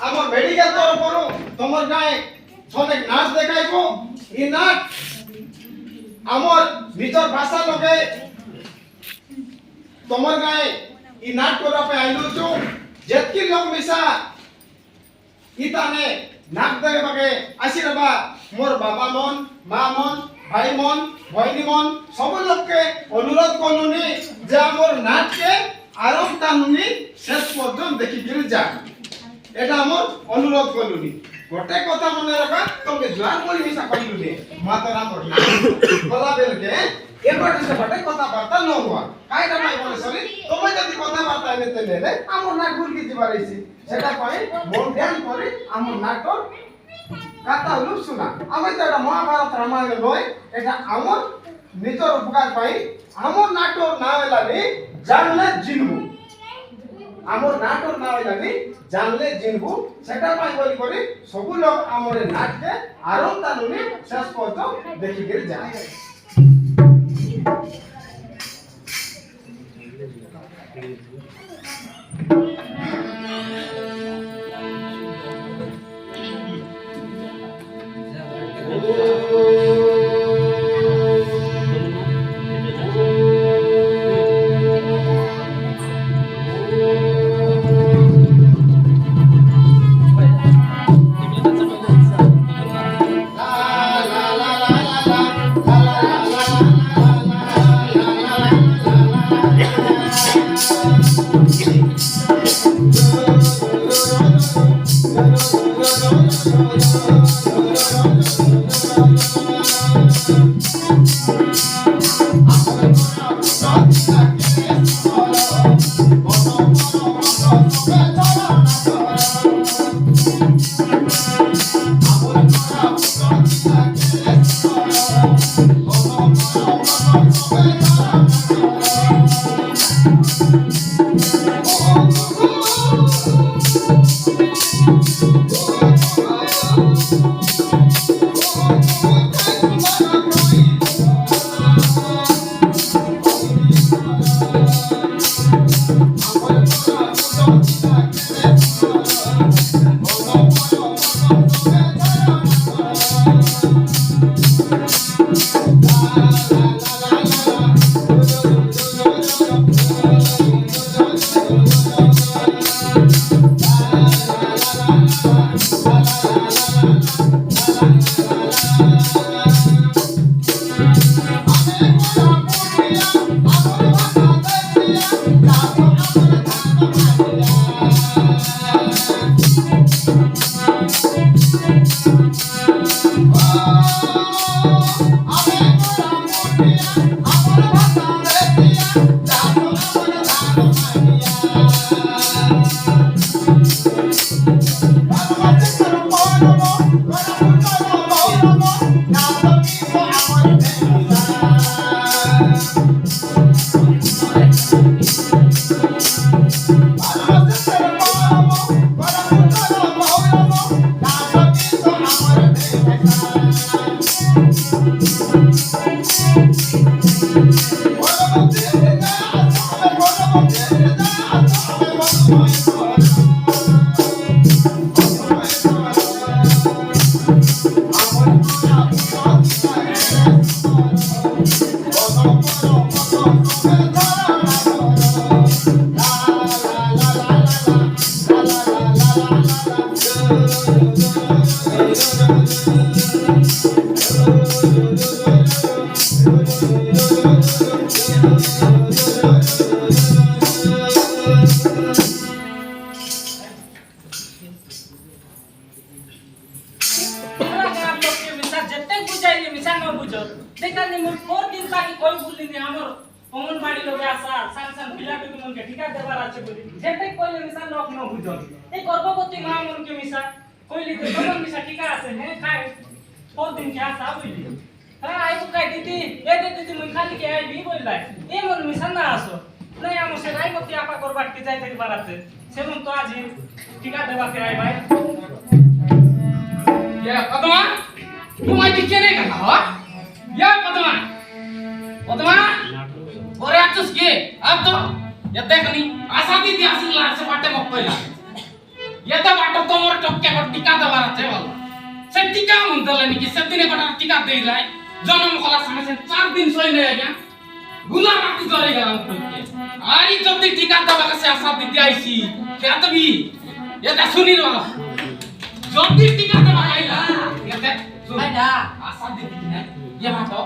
ଆମ ମେଡିକାଲ ତରଫରୁ ତମର ଗାଏ ଛନେ ନାଚ ଦେଖାଇବ ଇ ନାଚ ଆମର ନିଜର ଭାଷା ଲगे ତମର ଗାଏ ଇ ନାଚ କରିବା ପାଇଁ ଆଇଲୁ ଛୁ ଯେତକି ଲୋକ ମିଶା ଇ ତାନେ नाच देखे बाके आशीर्वा मोर बाबा मन माँ मन भाई मन भैनी मन सब लोग के अनुरोध कलुनी जे मोर नाच के आरंभ तानुनी शेष पर्यंत देखि फिर जा एटा मोर अनुरोध कलुनी गोटे कथा मन रखा तमे ज्वार बोली मिसा कहलुनी मातरा मोर नाच कला बेल के एबाटे से बाटे कथा वार्ता न हुआ काईटा माई बोले सरी तमे जदी कथा वार्ता नेते नेले हमर नाच भूल के जिबा रहिसी सेटा पाई मन ध्यान करे हमर नाटक कथा लुप सुना आमे त एटा महाभारत रामायण लय एटा हमर निजर उपकार पाई हमर नाटक नावेलानी जानले जिनबु हमर नाटक नावेलानी जानले जिनबु सेटा पाई बोली करे सब लोग हमर नाट के आरंभ तानुनी शेष पर्यंत देखि के जाय এটা বাটো তোমার টপকে আবার টিকা দেওয়ার আছে বল সে টিকা মন দিলে নাকি সেদিনে কটা টিকা দেই লাই জন্ম খোলা সামনে 4 দিন সই নেই আজ্ঞা গুলা রাতি ধরে গেলাম তোকে আই যদি টিকা দেওয়া কাছে আশা দিতে আইছি কেন তবি এটা শুনি র যদি টিকা দেওয়া আইলা এটা আইডা আশা দিতে না ইয়া বাটো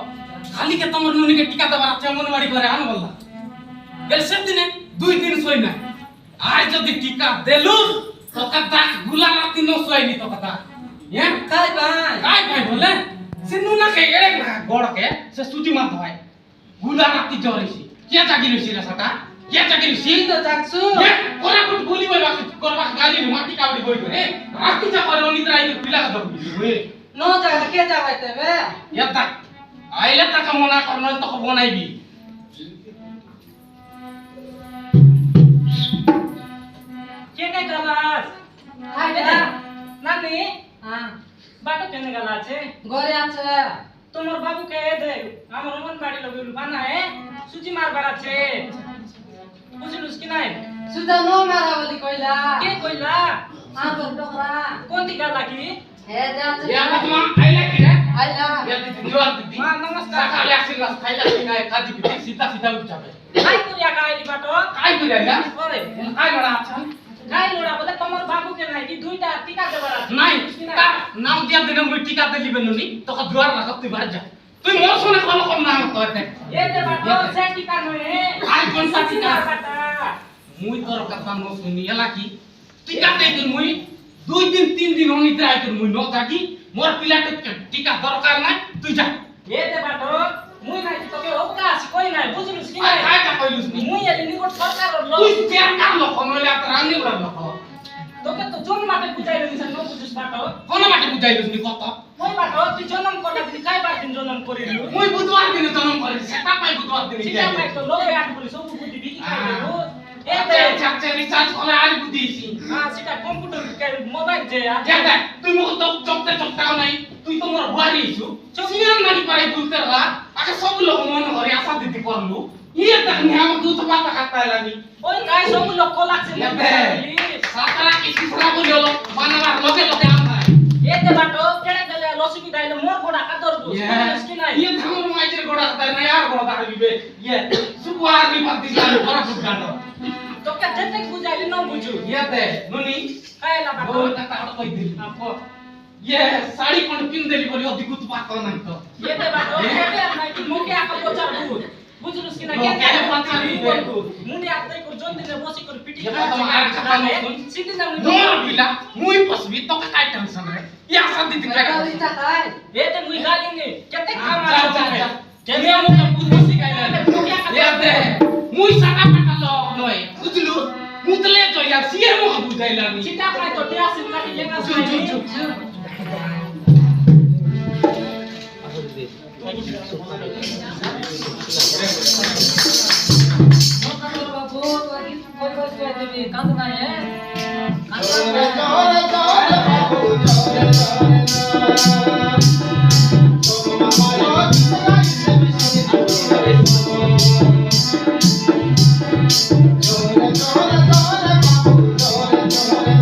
খালি কে তোমার নুনিকে টিকা দেওয়ার আছে অঙ্গনবাড়ি করে আন বললা গেল সেদিনে 2 দিন সই না আজ যদি টিকা দেলু তো কথা গুলা রাতি ন সইনি তো কথা হ্যাঁ কাই ভাই বলে সিনু না কে এড়ে না গড়কে সে সুজি মাত হয় গুলা রাতি জরেছি কে জাগি রইছি রে সাটা কে জাগি রইছি তো জাগছু কোরা কুট গুলি বই বাকি করবা গালি মাটি কাবড়ি বই করে রাতি যা করে অনিদ্রা আইলে পিলা কথা বলি নো জাগা কে যাবাইতে বে এটা আইলে টাকা মনা করন তো বনাইবি কে কে গালাস আইডা নানি হ্যাঁ বাটো কেনে গালা আছে ঘরে আছে তোমার বাবু কে দে আমার অঙ্গনবাড়ি লগিল বানায় সুজি মারবার আছে বুঝলুস কি নাই সুদা নো মারা বলি কইলা কে কইলা আর বল ডকরা কোনটি গালা কি হে দে আছে ইয়া তোমা আইলা কি রে আইলা ইয়া দিদি জোয়ার দিদি মা নমস্কার সকালে আসিলা খাইলা কি নাই কাজি কি সিধা সিধা উঠ যাবে কাই করিয়া গাইলি বাটো কাই কইরা না ওরে কাই বড়া আছে গাই লোড়া বলে তোমার বাবু কে নাই কি দুইটা টিকা দেবার আছে নাই বুঝলি না? তার নাম দিয়া দিনে মুই টিকা দিলিবে নুনি তোকে জোয়ার লাগত তুই বাজ যা তুই মোর শুনে কল কল না তো এতে এ দে বাটো সে টিকা নয় আর কোন সা টিকা বাটা মুই তোর কথা ন শুনি এলা কি টিকা দেই দিন মুই 2 দিন 3 দিন অনিদ্রা আইতুন মুই ন থাকি মোর পিলাতে টিকা দরকার নাই তুই যা এ দে বাটো মুই নাই তোকে অবকাশ কই নাই বুঝলুস কি আই নাই আই কা কইলুস নি মুই এলি নিকট সরকারের লোক তুই চেয়ার কার লোক নইলে আত রান্নি বড় লোক তোকে তো জন মাঠে বুঝাইলো নিছ ন বুঝিস বাটো কোন মাটি বুঝাইলুস নি কত ওই বাটো তুই জন্ম করলা দিন কাইবার দিন জন্ম করিলু মুই বুধবার দিনে জন্ম করে সেটা পাই বুধবার দিনে সিটা পাই তো লোক আট বলি সব বুদ্ধি বিকি খাইলো এ এতে দে চাচা রিচার্জ করে আর বুঝিছি হ্যাঁ সিটা কম্পিউটার কে মোবাইল যে আছে দেখ দেখ তুই মুখ তো চকতে চকটাও নাই তুই তো মোর বুয়ারি ইছু সিনিয়র নাকি পারে বুঝতে রা আগে সব লোক মন করে আশা দিতে করলু ইয়ে দেখ নি আমাকে তো পাতা কাটতে লাগি ওই গাই সব লোক কলাছে এতে সাতরা কি সিসরা বলি হলো বানাবার লগে লগে আমরা এ দে বাটো কেড়ে গেলে লসিবি দাইলে মোর গোড়া কাদর দু বুঝিস কি নাই ইয়ে ধামর মাইজের গোড়া তাই না আর গোড়া দাঁড়িবে ইয়ে সুকুয়ার নি পাতি জানো করা ফুটকানো তোকে যেতে বুঝাইলি ন বুঝু ইয়েতে নুনি খাইলা বাটো বহুত টাকা কই দিলি ইয়ে শাড়ি কোন পিন দেলি বলি অধিক উৎপাত নাই তো এ দে বাটো কেটে নাই কি মুখে আকা পচার বুঝ বুঝলুস কি না ও, কেটে পচার বুঝ। মুন্ডি আত্তাই কো জন দিনে বসি করে পিটি এবার তোমার আর কথা নতুন। সিটি না মুই মোর বিলা মুই পসবি তোকে কাই টেনশন রে ইয়া শান্তি দিতে টাকা দিতা কাই এ তে মুই গালি নে কেতে কাম যা, আছে যা, যা। কেমে মুখে বুদ্ধি শিখাইলা মুখে আকা ইয়েতে মুই সাটা পাটালো নয় বুঝলু মুতলে তো ইয়া সিয়ে মো বুঝাইলা নি চিটা পাই তো টিয়া সিন কাটি জেঙ্গা চুপ, চুপ, চুপ। বাবু তোর কি কই কই শুয়ে দিবি কাঁদ নাই হে জোরে জোরে জোরে বাবু জোরে জোরে তোমা মায়ো জিতলাইতে বিশ্বজি জোরে জোরে জোরে বাবু জোরে জোরে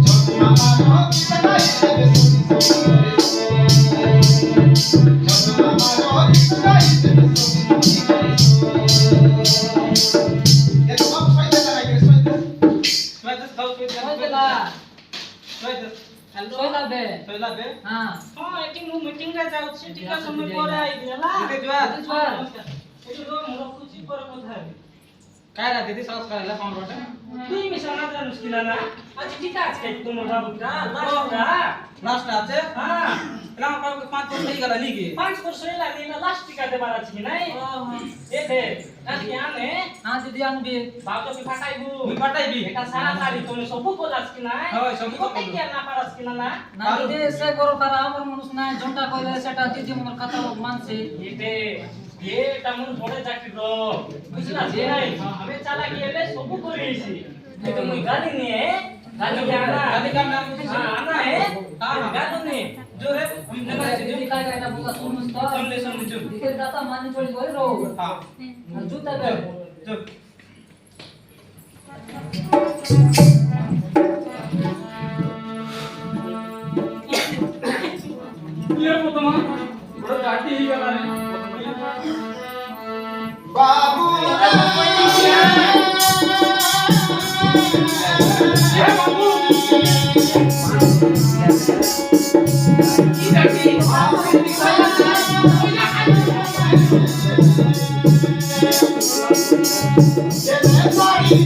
তোমা মায়ো জিতলাইতে বিশ্বজি জোরে তোমা মায়ো জিতলাইতে বিশ্বজি জোরে এত সব ফায়দা লাগে কই দিলা সোলা দে হ্যাঁ হ্যাঁ এটি মু মিটিং রে যাউছি টিকা সময় পরে আই দিলা জোয়ার এটি রো মোর খুশি পরে কথা হবে কাইলা দিদি সস কাইলা কোন রটা তুই মিশন না জানিস কিনা না আজ টিকা আছে তোমার বাবুটা লাস্টটা লাস্ট আছে হ্যাঁ এলা আমার 5 বছর হয়ে গেল নাকি 5 বছর লাগে না লাস্ট টিকা দেবার আছে কি নাই এ দে আজকে আনে হ্যাঁ দিদি আনবি বাবু কি ফাটাইবু মুই পাঠাইবি এটা সারা সারি তুমি সবু বলাস কি নাই হয়, সবু তো কোথায় কি না পারাস কি না না না দিদি সে গরো তারা আমার মানুষ নাই জন্টা কইলে সেটা দিদি মনের কথা মানছে এতে এটা মন ধরে চাকরি রো বুঝলা যে নাই আমি চালাকি এলে সবু করেছি কিন্তু মুই গালি নিয়ে গালি আনা গালি কাম না হ্যাঁ আনা হে গালি নে জোরে দিদি কাই কাইটা বুকা শুনুস তো শুনলে শুনলে চুপ দিকে দাতা মানি চলি গই রো হ্যাঁ আর জুতা বে চুপ কি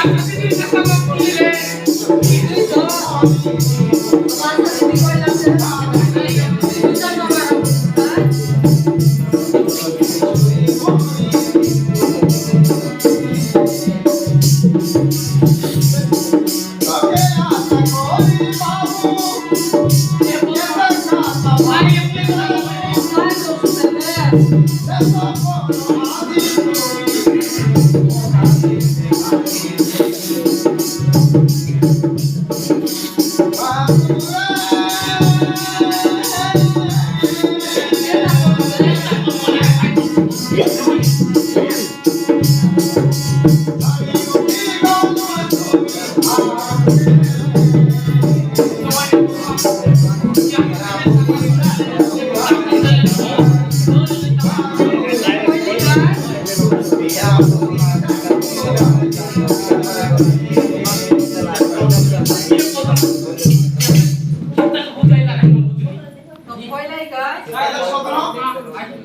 আপনি দিদি কথা বললি রে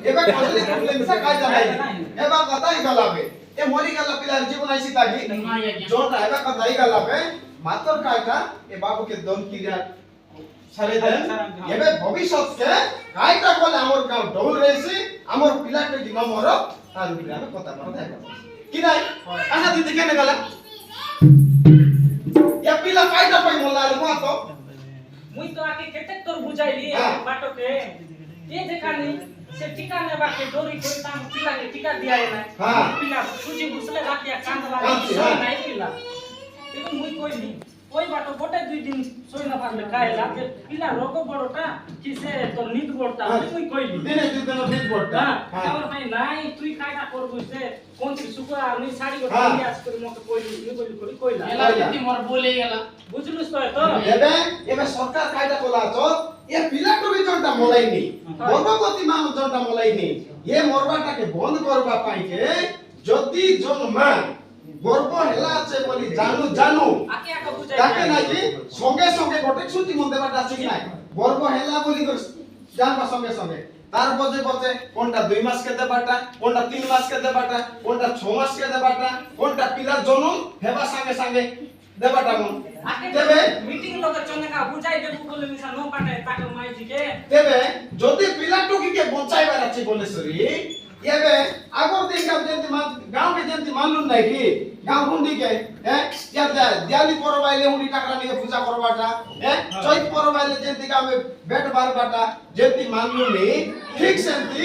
এবার কজলি কুলে মিশা কাজ জানাই এবার কথাই গলাবে এ মরি গেল পিলার জীবন আইছি তাগি জোটা এবার কথাই গলাবে মাতর কাইটা এ বাবুকে দম ক্লিয়ার সারে দেন এবে ভবিষ্যৎকে কাইটা বলে আমার গাঁও ডবল রয়েছে আমার পিলাকে কি নম্বর তার উপরে আমি কথা বলতে কি নাই আশা দিদি কেনে গলা এ পিলা কাইটা পাই মোলা রে মাতো মুই তো আগে কেতে তোর বুঝাইলি বাটকে এ দেখানি সে টিকা নেবাকে ডোরি করে তাম পিলাকে টিকা দিয়াই না পিলা সুজি বুসলে রাখিয়া কান্দলা নাই পিলা কিন্তু মুই কইলি ওই বাটো গোটে দুই দিন সই না পারলে খাইলা যে পিলা রোগ বড়টা কি সে তোর নিদ বড়টা মুই কইলি দিনে দুই দিন নিদ বড়টা আমার ভাই নাই তুই খাইটা করবি সে কোন কি সুকো আর নি শাড়ি গো নিয়াস করে মকে কইলি মুই কইলি কইলা এলা দিদি মোর বলে গেলা বুঝলুস তো তো এবে সরকার কায়দা কলা তো এ পিলাটো বিজনটা মলাইনি গর্ভবতী মানুষ জনটা মলাইনি এ মরবাটাকে বন্ধ করবা পাইকে যদি জন মা গর্ভ হেলা আছে বলি জানু আকে আকে বুঝাই তাকে নাকি সঙ্গে সঙ্গে গটে ছুটি মন দেবাটা আছে কি নাই গর্ভ হেলা বলি জানবা সঙ্গে সঙ্গে তার বজে বজে কোনটা 2 মাস কে দেবাটা কোনটা 3 মাস কে দেবাটা কোনটা 6 মাস কে দেবাটা কোনটা পিলার জনম হেবা সঙ্গে সঙ্গে দেবাটা মন আকে দেবে মিটিং লোকের সঙ্গে কা বুঝাই দেবো বলে মিশা নো পাঠায় তাকে মাইজিকে দেবে যদি পিলাটুকিকে বঞ্চাইবার আছে বলে সরি এবে আগর দিন গাঁওকে যেমতি মানলুন নাই কি গাঁও হুন্ডিকে দিয়ালি পরবাইলে হুন্ডি টাকা নিয়ে পূজা করবাটা চৈত পরবাইলে যেমতি আমি বেট বারবাটা যেমতি মানলুনি ঠিক সেমতি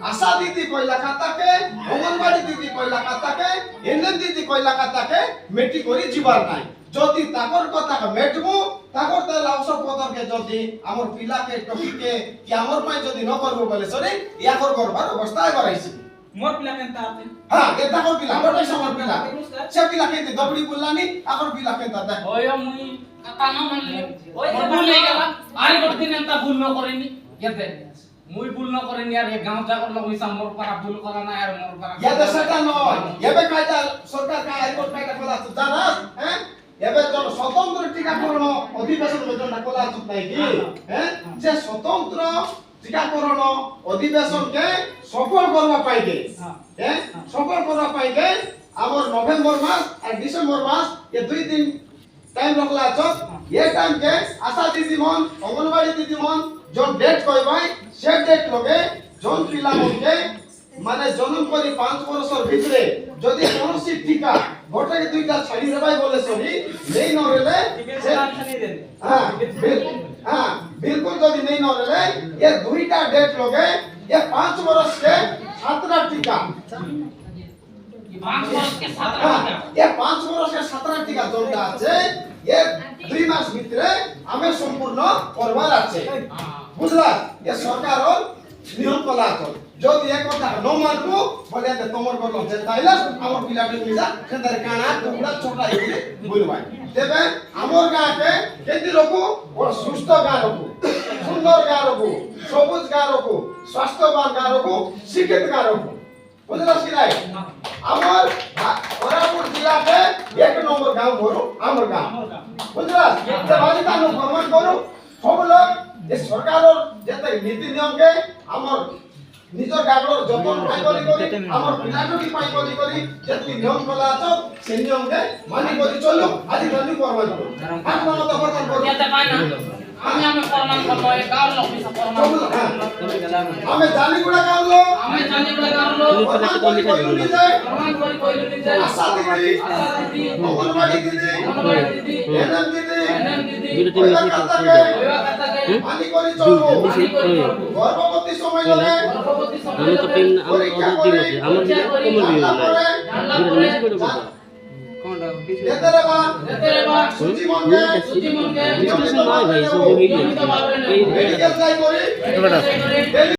আশা দিদি কইলা খাতাকে অঙ্গনবাড়ি দিদি কইলা খাতাকে এনএম দিদি কইলা খাতাকে মেটি করি জিবার নাই যদি তাকর কথা মেটমু তাকর তাহলে ঔষধ পত্রকে যদি আমার পিলাকে টপিকে কি আমার পাই যদি ন করবো বলে সরি ইয়াকর করবার অবস্থায় করাইছি মোর পিলা কেনতা আছে হ্যাঁ এ তাকর পিলা বড় সমর পিলা সে পিলা কেতে দবড়ি বললানি আকর পিলা কেতা দেখ ওই মুই কথা না মানলি মোর বলে গেলা আর দিন এন্তা ভুল ন করেনি গেতে মুই ভুল ন করেনি আর এ গাঁও জাগর লোক মিছা মোর পারা ভুল করা না আর মোর পারা ইয়া দেশটা নয় এবে কায়দা সরকার কায় হাইকোর্ট কায়দা করা আছে জানাস হ্যাঁ এবে জন স্বতন্ত্র টিকাকরণ অধিবেশন যোজনা করা আছে নাই কি হ্যাঁ যে স্বতন্ত্র টিকাকরণ অধিবেশনকে সফল করবা পাইবে হ্যাঁ সফল করবা পাইবে আমার নভেম্বর মাস আর ডিসেম্বর মাস এই দুই দিন টাইম রাখলা আছে এই টাইম কে আশা দিদিমন অঙ্গনবাড়ি দিদিমন জন ডেট কইবাই সে ডেট লগে জন পিলামনকে মানে জন্ম করি 5 বছর ভিতরে যদি কোনসি টিকা গোটাকে দুইটা ছাড়ি দেবাই বলে সরি নেই নরেলে সে ছাড়ি দেন হ্যাঁ बिल्कुल যদি নেই নরেলে এ দুইটা ডেট লগে এ 5 বছর কে 17টা টিকা 5 বছর কে 17 টিকা এ 5 বছর কে 17টা টিকা জলটা আছে এ 2 মাস ভিতরে আমি সম্পূর্ণ করবার আছে বুঝলা এ সরকারর নিয়ম কলা আছে যদি এক কথা ন মানবো বলে যে তোমার করলাম যে তাইলা আমার পিলাটি মিলা সেটার কানা টুকরা ছোটা এগুলি বলবাই দেবে আমার গাঁকে কেতি রকু বড় সুস্থ গাঁ রকু সুন্দর গাঁ রকু সবুজ গাঁ রকু স্বাস্থ্যবান গাঁ রকু শিক্ষিত গাঁ রকু বুঝলাস কি নাই আমার কোরাপুর জেলাতে 1 নম্বর গাঁও বড় আমার গাঁ বুঝলাস যে বাজি তানো প্রমাণ করো সব লোক যে সরকারর যেতে নীতি নিয়মকে আমার নিজর গাগর যতন পাই করি আমার পিলাটুকি পাই করি যেতি নিয়ম কলা আছে সেই নিয়মকে মানি করি চলু আজি ধন্যু করবাই আপনার মত বর্তমান করুন এতে পাই না আমি ফরমান করলো এই গাঁও লোক পিছা ফরমান আমি জানি গুড়া গাওলো আমি জানি বলে গাঁও ফরমান করি কইলু নিজে ফরমান করে কইলো নিজে আশা দিদি অঙ্গনবাড়ি দিদি দিদি এনএম দিদি এনএম দিদি ওইবা কাতাকে ওইবা কথাকে মানি করি চলবো গর্ভবতী সময় লগে গর্ভবতী সময় আমি তো পেন আমার অর্ডার দিয়েছি আমার কমন দিয়ে এতেরে বা এতেরে বা সুজি মনকে সুজি মনকে ডিসকাশন নয় ভাই সব হইল মেডিকেল যাই করি এবারে